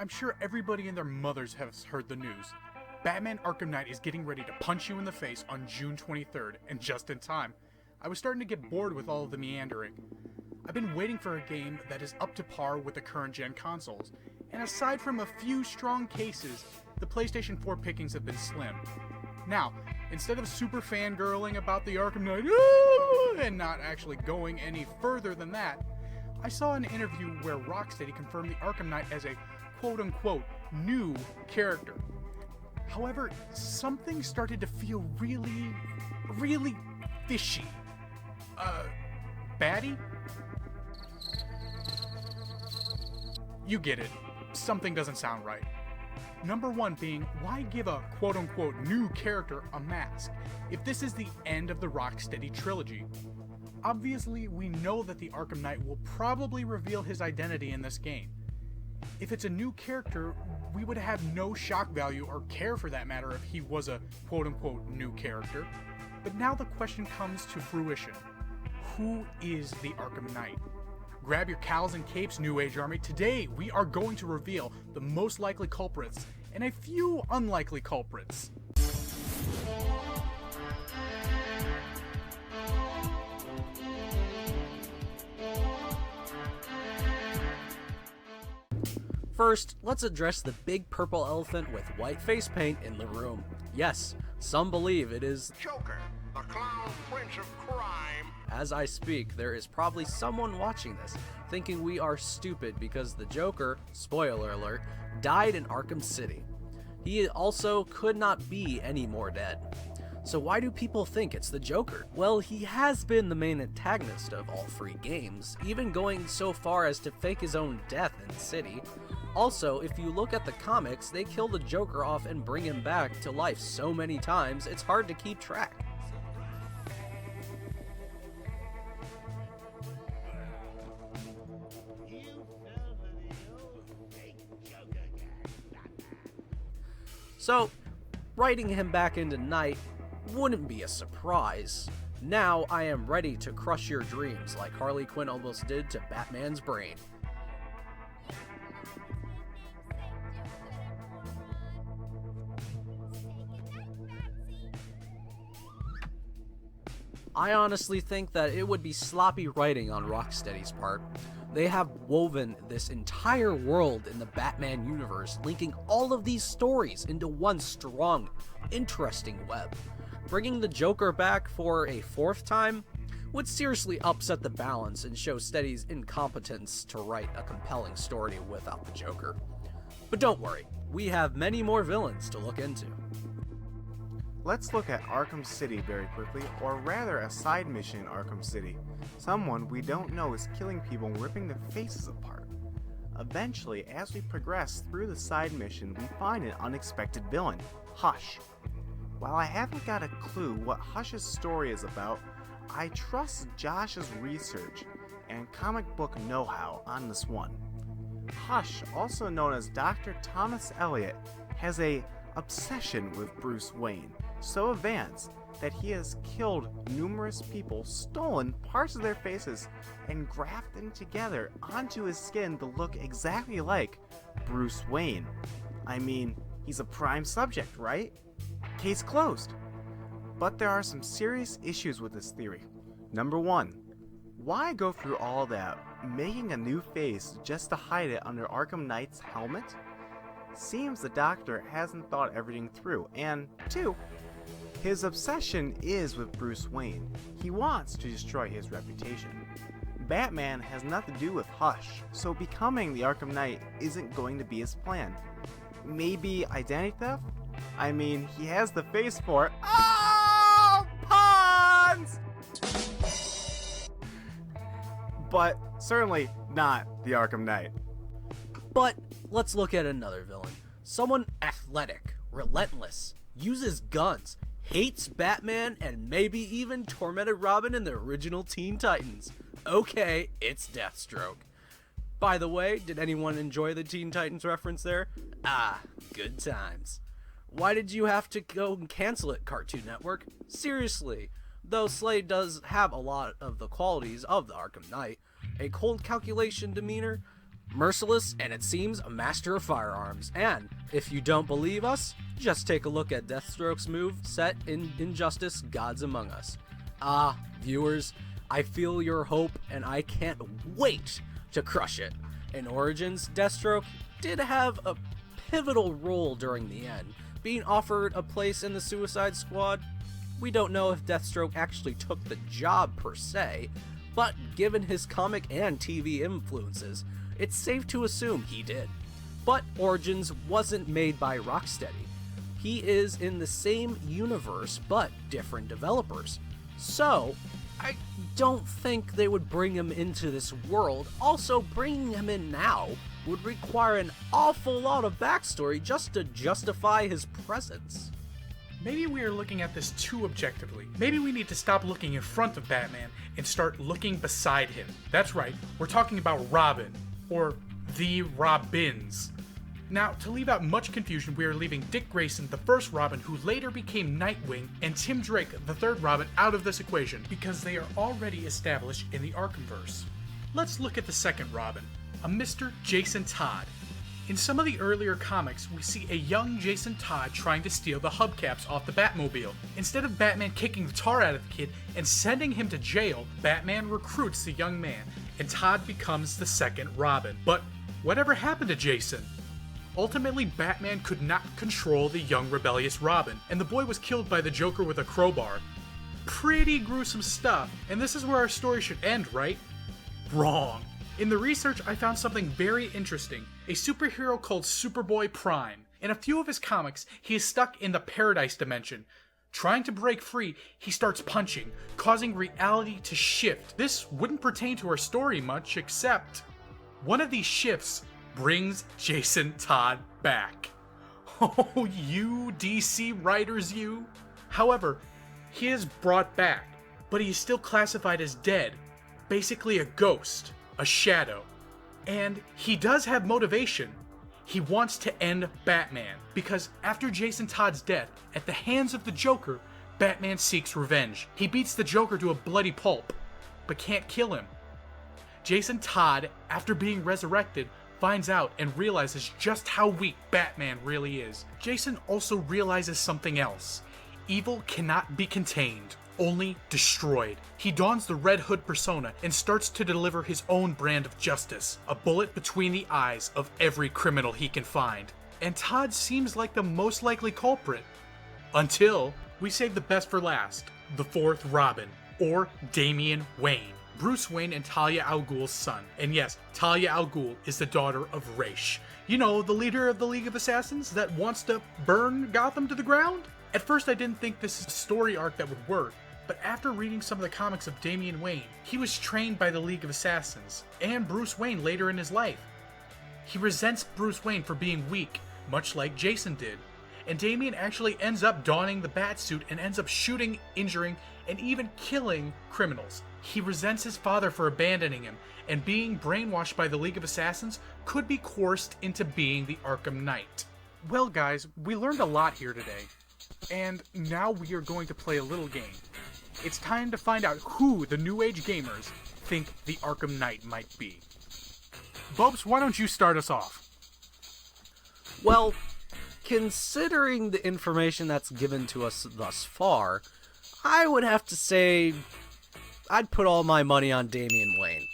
I'm sure everybody and their mothers has heard the news. Batman Arkham Knight is getting ready to punch you in the face on June 23rd, and just in time. I was starting to get bored with all of the meandering. I've been waiting for a game that is up to par with the current gen consoles, and aside from a few strong cases, the PlayStation 4 pickings have been slim. Now, instead of super fangirling about the Arkham Knight, and not actually going any further than that, I saw an interview where Rocksteady confirmed the Arkham Knight as a quote-unquote new character. However, something started to feel really fishy. Baddie? You get it. Something doesn't sound right. Number one being, why give a quote-unquote new character a mask, if this is the end of the Rocksteady trilogy? Obviously, we know that the Arkham Knight will probably reveal his identity in this game. If it's a new character, we would have no shock value or care for that matter if he was a quote-unquote new character. But now the question comes to fruition. Who is the Arkham Knight? Grab your cowls and capes, New Age Army. Today, we are going to reveal the most likely culprits and a few unlikely culprits. First, let's address the big purple elephant with white face paint in the room. Yes, some believe it is Joker, the clown prince of crime. As I speak, there is probably someone watching this, thinking we are stupid because the Joker, spoiler alert, died in Arkham City. He also could not be any more dead. So why do people think it's the Joker? Well, he has been the main antagonist of all three games, even going so far as to fake his own death in City. Also, if you look at the comics, they kill the Joker off and bring him back to life so many times, it's hard to keep track. So, writing him back into Knight wouldn't be a surprise. Now I am ready to crush your dreams like Harley Quinn almost did to Batman's brain. I honestly think that it would be sloppy writing on Rocksteady's part. They have woven this entire world in the Batman universe, linking all of these stories into one strong, interesting web. Bringing the Joker back for a fourth time would seriously upset the balance and show Steady's incompetence to write a compelling story without the Joker. But don't worry, we have many more villains to look into. Let's look at Arkham City very quickly, or rather a side mission in Arkham City. Someone we don't know is killing people and ripping their faces apart. Eventually, as we progress through the side mission, we find an unexpected villain, Hush. While I haven't got a clue what Hush's story is about, I trust Josh's research and comic book know-how on this one. Hush, also known as Dr. Thomas Elliot, has a obsession with Bruce Wayne, so advanced that he has killed numerous people, stolen parts of their faces, and grafted them together onto his skin to look exactly like Bruce Wayne. I mean, he's a prime subject, right? Case closed. But there are some serious issues with this theory. Number one, why go through all that, making a new face just to hide it under Arkham Knight's helmet? Seems the Doctor hasn't thought everything through. And two, his obsession is with Bruce Wayne. He wants to destroy his reputation. Batman has nothing to do with Hush, so becoming the Arkham Knight isn't going to be his plan. Maybe identity theft? I mean, he has the face for it. Oh, puns! But certainly not the Arkham Knight. But let's look at another villain. Someone athletic, relentless, uses guns, hates Batman, and maybe even tormented Robin in the original Teen Titans. Okay, it's Deathstroke. By the way, did anyone enjoy the Teen Titans reference there? Ah, good times. Why did you have to go and cancel it, Cartoon Network? Seriously. Though Slade does have a lot of the qualities of the Arkham Knight, a cold calculation demeanor, Merciless, and it seems a master of firearms. And if you don't believe us, just take a look at Deathstroke's move set in Injustice Gods Among Us. Viewers, I feel your hope, and I can't wait to crush it. In Origins, Deathstroke did have a pivotal role during the end, being offered a place in the Suicide Squad. We don't know if Deathstroke actually took the job per se, but given his comic and TV influences, it's safe to assume he did. But Origins wasn't made by Rocksteady. He is in the same universe, but different developers. So, I don't think they would bring him into this world. Also, bringing him in now would require an awful lot of backstory just to justify his presence. Maybe we are looking at this too objectively. Maybe we need to stop looking in front of Batman and start looking beside him. That's right, we're talking about Robin, or the Robins. Now, to leave out much confusion, we are leaving Dick Grayson, the first Robin, who later became Nightwing, and Tim Drake, the third Robin, out of this equation, because they are already established in the Arkhamverse. Let's look at the second Robin, a Mr. Jason Todd. In some of the earlier comics, we see a young Jason Todd trying to steal the hubcaps off the Batmobile. Instead of Batman kicking the tar out of the kid and sending him to jail, Batman recruits the young man, and Todd becomes the second Robin. But whatever happened to Jason? Ultimately, Batman could not control the young rebellious Robin, and the boy was killed by the Joker with a crowbar. Pretty gruesome stuff, and this is where our story should end, right? Wrong. In the research, I found something very interesting. A superhero called Superboy Prime. In a few of his comics, he is stuck in the Paradise Dimension. Trying to break free, he starts punching, causing reality to shift. This wouldn't pertain to our story much, except one of these shifts brings Jason Todd back. Oh, you DC writers, you. However, he is brought back, but he is still classified as dead, basically a ghost, a shadow. And he does have motivation. He wants to end Batman, because after Jason Todd's death, at the hands of the Joker, Batman seeks revenge. He beats the Joker to a bloody pulp, but can't kill him. Jason Todd, after being resurrected, finds out and realizes just how weak Batman really is. Jason also realizes something else. Evil cannot be contained, only destroyed. He dons the Red Hood persona and starts to deliver his own brand of justice, a bullet between the eyes of every criminal he can find. And Todd seems like the most likely culprit. Until we save the best for last, the fourth Robin, or Damian Wayne. Bruce Wayne and Talia al Ghul's son. And yes, Talia al Ghul is the daughter of Ra's. You know, the leader of the League of Assassins that wants to burn Gotham to the ground? At first I didn't think this is a story arc that would work, but after reading some of the comics of Damian Wayne, he was trained by the League of Assassins, and Bruce Wayne later in his life. He resents Bruce Wayne for being weak, much like Jason did, and Damian actually ends up donning the Batsuit and ends up shooting, injuring, and even killing criminals. He resents his father for abandoning him, and being brainwashed by the League of Assassins could be coerced into being the Arkham Knight. Well guys, we learned a lot here today, and now we are going to play a little game. It's time to find out who the New Age Gamers think the Arkham Knight might be. Bubs, why don't you start us off? Well, considering the information that's given to us thus far, I would have to say I'd put all my money on Damian Wayne.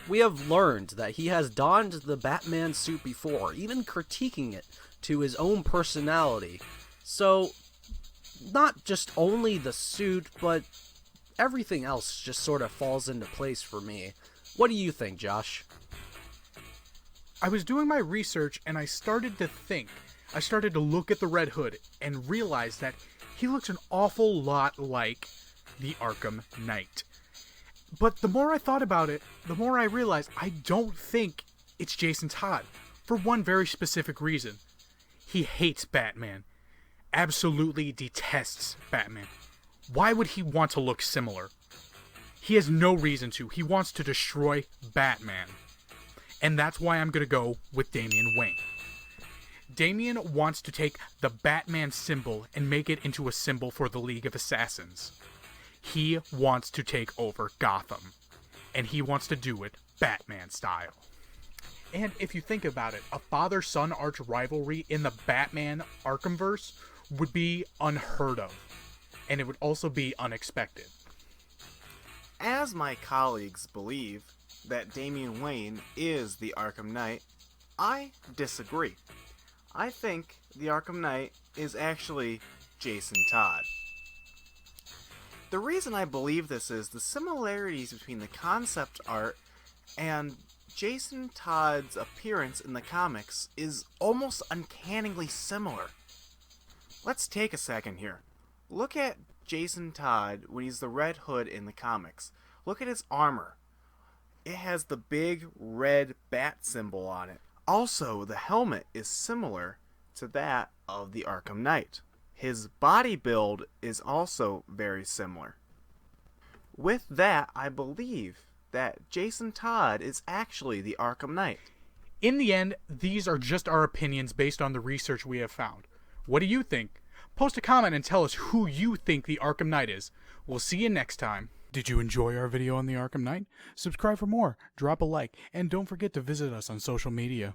We have learned that he has donned the Batman suit before, even critiquing it to his own personality. So, not just only the suit, but everything else just sort of falls into place for me. What do you think, Josh? I was doing my research and I started to think. I started to look at the Red Hood and realized that he looks an awful lot like the Arkham Knight. But the more I thought about it, the more I realized I don't think it's Jason Todd, for one very specific reason. He hates Batman. Absolutely detests Batman. Why would he want to look similar? He has no reason to. He wants to destroy Batman. And that's why I'm going to go with Damian Wayne. Damian wants to take the Batman symbol and make it into a symbol for the League of Assassins. He wants to take over Gotham, and he wants to do it Batman style. And if you think about it, a father-son arch rivalry in the Batman Arkhamverse would be unheard of. And it would also be unexpected. As my colleagues believe that Damian Wayne is the Arkham Knight, I disagree. I think the Arkham Knight is actually Jason Todd. The reason I believe this is the similarities between the concept art and Jason Todd's appearance in the comics is almost uncannily similar. Let's take a second here. Look at Jason Todd when he's the Red Hood in the comics. Look at his armor. It has the big red bat symbol on it. Also, the helmet is similar to that of the Arkham Knight. His body build is also very similar. With that, I believe that Jason Todd is actually the Arkham Knight. In the end, these are just our opinions based on the research we have found. What do you think? Post a comment and tell us who you think the Arkham Knight is. We'll see you next time. Did you enjoy our video on the Arkham Knight? Subscribe for more, drop a like, and don't forget to visit us on social media.